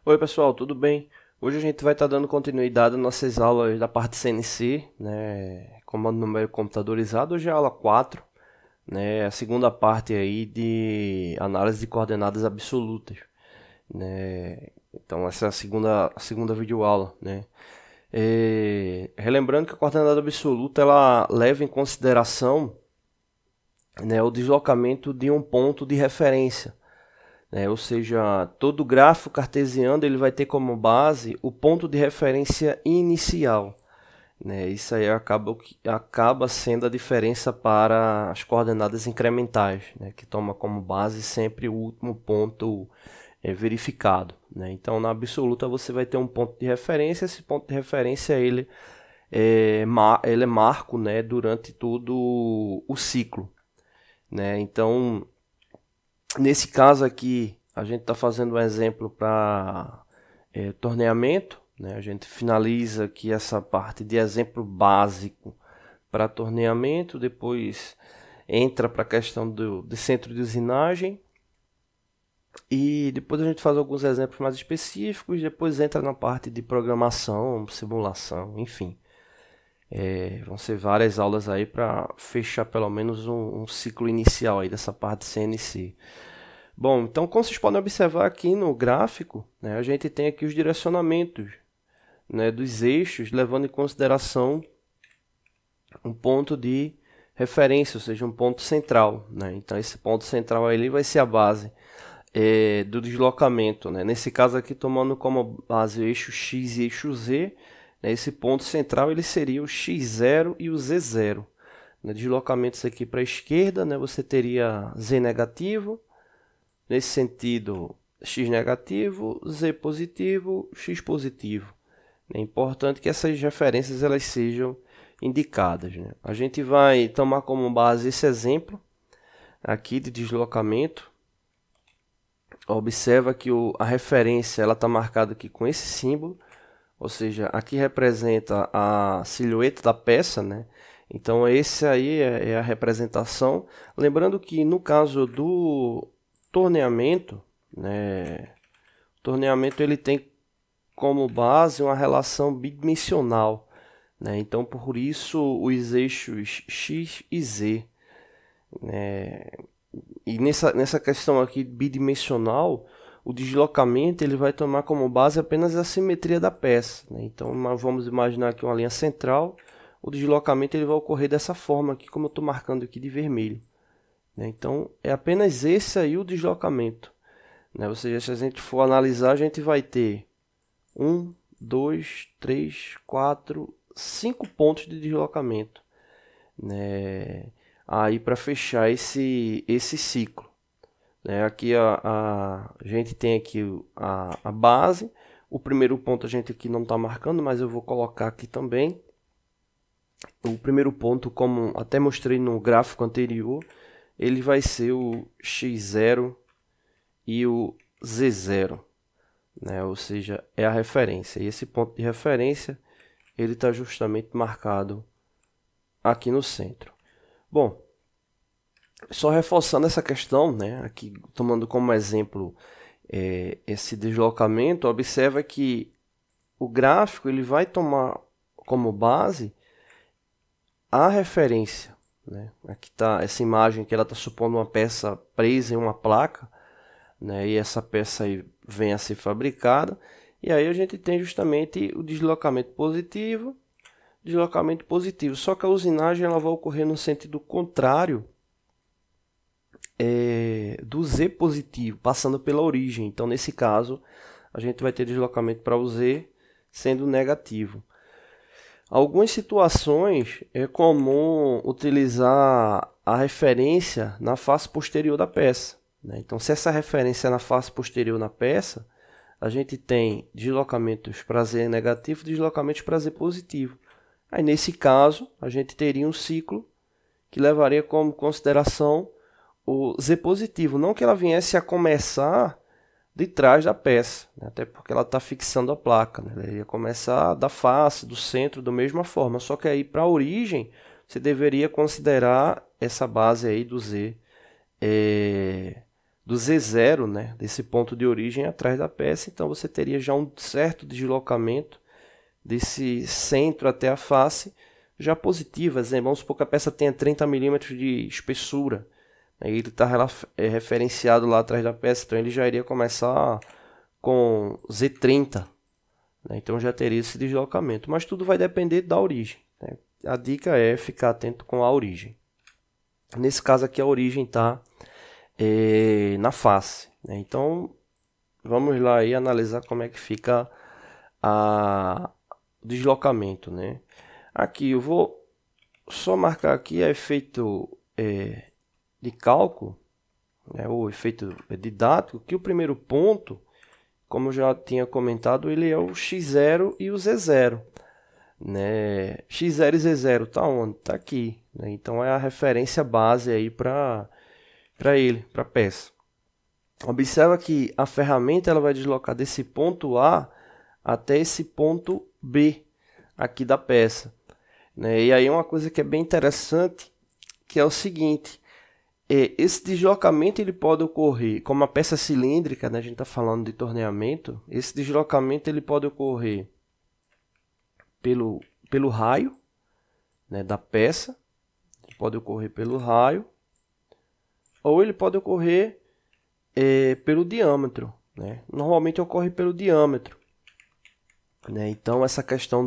Oi pessoal, tudo bem? Hoje a gente vai estar dando continuidade às nossas aulas da parte CNC, né? Comando numérico computadorizado. Hoje é a aula 4, né? A segunda parte aí de análise de coordenadas absolutas, né? Então essa é a segunda videoaula, né? Relembrando que a coordenada absoluta ela leva em consideração, né, o deslocamento de um ponto de referência. Ou seja, todo gráfico cartesiano ele vai ter como base o ponto de referência inicial. Isso aí acaba sendo a diferença para as coordenadas incrementais, que toma como base sempre o último ponto verificado. Então, na absoluta, você vai ter um ponto de referência. Esse ponto de referência ele é marco, durante todo o ciclo. Então, nesse caso aqui, a gente está fazendo um exemplo para torneamento. A gente finaliza aqui essa parte de exemplo básico para torneamento, depois entra para a questão de centro de usinagem, e depois a gente faz alguns exemplos mais específicos, depois entra na parte de programação, simulação, enfim. Vão ser várias aulas aí para fechar pelo menos um ciclo inicial aí dessa parte de CNC. Bom, então como vocês podem observar aqui no gráfico, a gente tem aqui os direcionamentos, dos eixos, levando em consideração um ponto de referência, ou seja, um ponto central. Então esse ponto central aí vai ser a base do deslocamento. Nesse caso aqui, tomando como base o eixo X e eixo Z, esse ponto central ele seria o x0 e o z0. Deslocamentos aqui para a esquerda, você teria z negativo, nesse sentido x negativo, z positivo, x positivo. É importante que essas referências elas sejam indicadas. A gente vai tomar como base esse exemplo aqui de deslocamento. Observa que a referência está marcada aqui com esse símbolo, ou seja, aqui representa a silhueta da peça, Então esse aí é a representação. Lembrando que no caso do torneamento, o torneamento ele tem como base uma relação bidimensional, Então por isso os eixos x e z, E nessa questão aqui bidimensional, o deslocamento ele vai tomar como base apenas a simetria da peça. Então vamos imaginar aqui uma linha central, o deslocamento ele vai ocorrer dessa forma aqui, como eu estou marcando aqui de vermelho. Então é apenas esse aí o deslocamento. Ou seja, se a gente for analisar, a gente vai ter 1, 2, 3, 4, 5 pontos de deslocamento, aí para fechar esse ciclo. Aqui a gente tem aqui a base. O primeiro ponto a gente aqui não está marcando, mas eu vou colocar aqui também. O primeiro ponto, como até mostrei no gráfico anterior, ele vai ser o x0 e o z0, ou seja, é a referência. E esse ponto de referência ele está justamente marcado aqui no centro. Bom, só reforçando essa questão, aqui tomando como exemplo esse deslocamento, observa que o gráfico ele vai tomar como base a referência. Aqui está essa imagem que ela está supondo uma peça presa em uma placa, e essa peça aí vem a ser fabricada, e aí a gente tem justamente o deslocamento positivo, só que a usinagem ela vai ocorrer no sentido contrário do Z positivo, passando pela origem. Então, nesse caso, a gente vai ter deslocamento para o Z sendo negativo. Algumas situações é comum utilizar a referência na face posterior da peça. Então, se essa referência é na face posterior na peça, a gente tem deslocamentos para Z negativo e deslocamentos para Z positivo. Aí, nesse caso, a gente teria um ciclo que levaria como consideração o Z positivo, não que ela viesse a começar de trás da peça, até porque ela está fixando a placa, ela ia começar da face, do centro, da mesma forma, só que aí para a origem você deveria considerar essa base aí do Z do Z0, né, desse ponto de origem atrás da peça. Então você teria já um certo deslocamento desse centro até a face já positivo. Exemplo, vamos supor que a peça tenha 30 milímetros de espessura. Aí ele está referenciado lá atrás da peça, então ele já iria começar com Z30. Né? Então já teria esse deslocamento. Mas tudo vai depender da origem. Né? A dica é ficar atento com a origem. Nesse caso aqui a origem está na face. Né? Então vamos lá e analisar como é que fica o deslocamento. Né? Aqui eu vou só marcar aqui a efeito de cálculo, né, o efeito didático, que o primeiro ponto, como eu já tinha comentado, ele é o x0 e o z0. Né? X0 e z0 está onde? Está aqui. Né? Então é a referência base aí para a peça. Observa que a ferramenta ela vai deslocar desse ponto A até esse ponto B aqui da peça. Né? E aí uma coisa que é bem interessante, que é o seguinte: esse deslocamento ele pode ocorrer, como a peça cilíndrica, né, a gente está falando de torneamento, esse deslocamento ele pode ocorrer pelo raio, né, da peça, pode ocorrer pelo raio, ou ele pode ocorrer pelo diâmetro. Né? Normalmente ocorre pelo diâmetro. Né? Então essa questão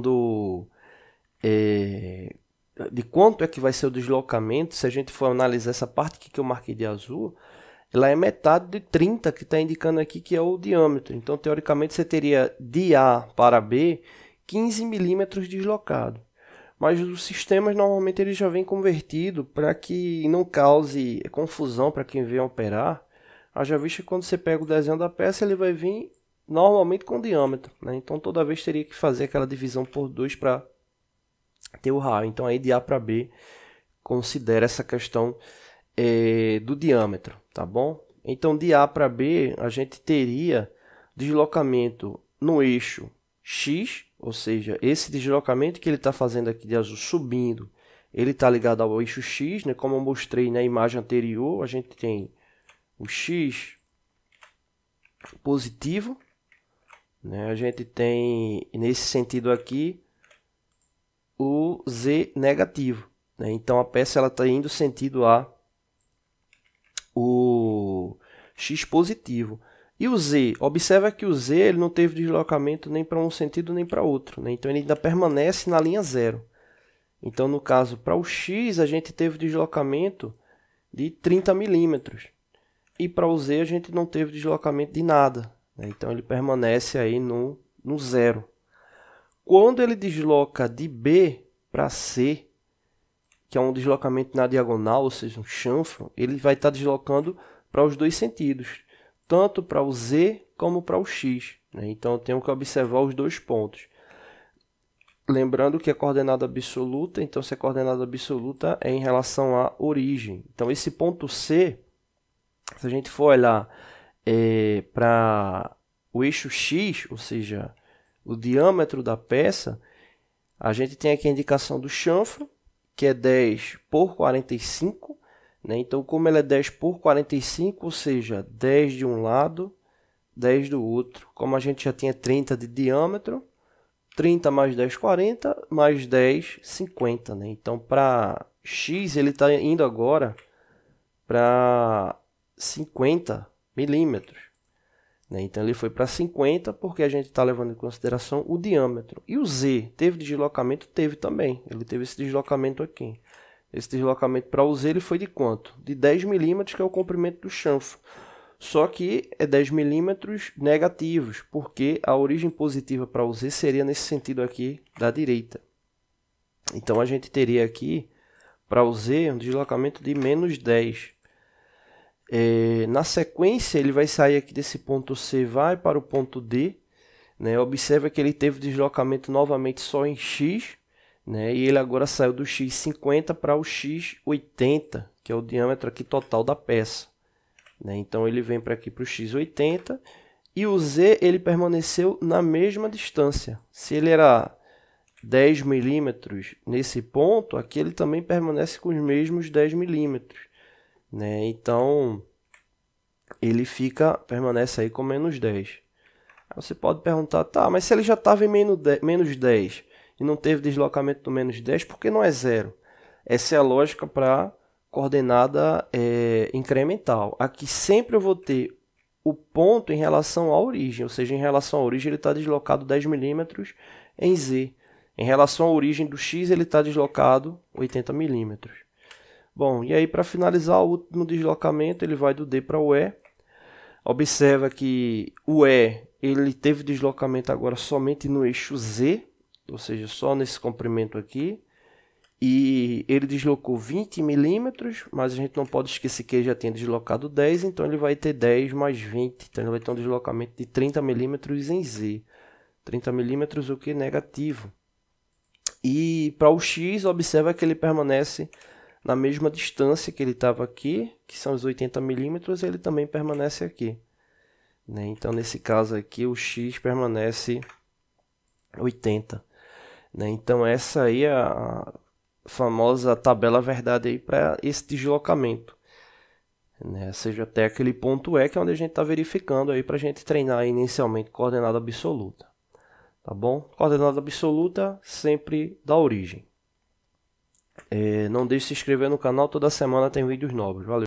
de quanto é que vai ser o deslocamento, se a gente for analisar essa parte aqui que eu marquei de azul, ela é metade de 30 que está indicando aqui que é o diâmetro. Então, teoricamente, você teria de A para B 15 milímetros deslocado. Mas os sistemas, normalmente, eles já vêm convertido para que não cause confusão para quem vem operar. Haja vista que quando você pega o desenho da peça, ele vai vir normalmente com diâmetro. Né? Então, toda vez teria que fazer aquela divisão por 2 para ter o raio. Então aí de A para B considera essa questão do diâmetro, tá bom? Então de A para B a gente teria deslocamento no eixo X, ou seja, esse deslocamento que ele está fazendo aqui de azul subindo, ele está ligado ao eixo X, né? Como eu mostrei na imagem anterior, a gente tem o X positivo, né? A gente tem nesse sentido aqui o Z negativo. Né? Então a peça está indo sentido a o X positivo. E o Z, observa que o Z ele não teve deslocamento nem para um sentido nem para outro. Né? Então ele ainda permanece na linha zero. Então no caso, para o X a gente teve deslocamento de 30 milímetros. E para o Z a gente não teve deslocamento de nada. Né? Então ele permanece aí no zero. Quando ele desloca de B para C, que é um deslocamento na diagonal, ou seja, um chanfro, ele vai estar deslocando para os dois sentidos, tanto para o Z como para o X. Né? Então eu tenho que observar os dois pontos. Lembrando que é coordenada absoluta, então se a coordenada absoluta é em relação à origem. Então esse ponto C, se a gente for olhar para o eixo X, ou seja, o diâmetro da peça, a gente tem aqui a indicação do chanfro, que é 10 por 45. Né? Então, como ele é 10 por 45, ou seja, 10 de um lado, 10 do outro. Como a gente já tinha 30 de diâmetro, 30 mais 10, 40, mais 10, 50. Né? Então, para X, ele está indo agora para 50 milímetros. Então ele foi para 50 porque a gente está levando em consideração o diâmetro. E o Z teve deslocamento? Teve também. Ele teve esse deslocamento aqui. Esse deslocamento para o Z ele foi de quanto? De 10 milímetros, que é o comprimento do chanfro. Só que é 10 milímetros negativos, porque a origem positiva para o Z seria nesse sentido aqui da direita. Então a gente teria aqui para o Z um deslocamento de menos 10. Na sequência, ele vai sair aqui desse ponto C, vai para o ponto D. Né? Observa que ele teve deslocamento novamente só em X. Né? E ele agora saiu do X50 para o X80, que é o diâmetro aqui total da peça. Né? Então ele vem para aqui para o X80. E o Z ele permaneceu na mesma distância. Se ele era 10 milímetros nesse ponto, aqui ele também permanece com os mesmos 10 milímetros. Né? Então, ele permanece aí com menos 10. Aí você pode perguntar, tá, mas se ele já estava em menos 10 e não teve deslocamento do menos 10, por que não é zero? Essa é a lógica para coordenada incremental. Aqui sempre eu vou ter o ponto em relação à origem, ou seja, em relação à origem ele está deslocado 10 milímetros em Z. Em relação à origem do X ele está deslocado 80 milímetros. Bom, e aí para finalizar o último deslocamento ele vai do D para o E. Observa que o E ele teve deslocamento agora somente no eixo Z, ou seja, só nesse comprimento aqui. E ele deslocou 20 milímetros, mas a gente não pode esquecer que ele já tinha deslocado 10, então ele vai ter 10 mais 20. Então ele vai ter um deslocamento de 30 milímetros em Z. 30 milímetros o que? Negativo. E para o X, observa que ele permanece na mesma distância que ele estava aqui, que são os 80 milímetros, ele também permanece aqui. Né? Então nesse caso aqui o X permanece 80. Né? Então essa aí é a famosa tabela verdade aí para esse deslocamento, né? Seja até aquele ponto E, que é onde a gente está verificando aí para a gente treinar inicialmente coordenada absoluta, tá bom? Coordenada absoluta sempre da origem. Não deixe de se inscrever no canal, toda semana tem vídeos novos. Valeu!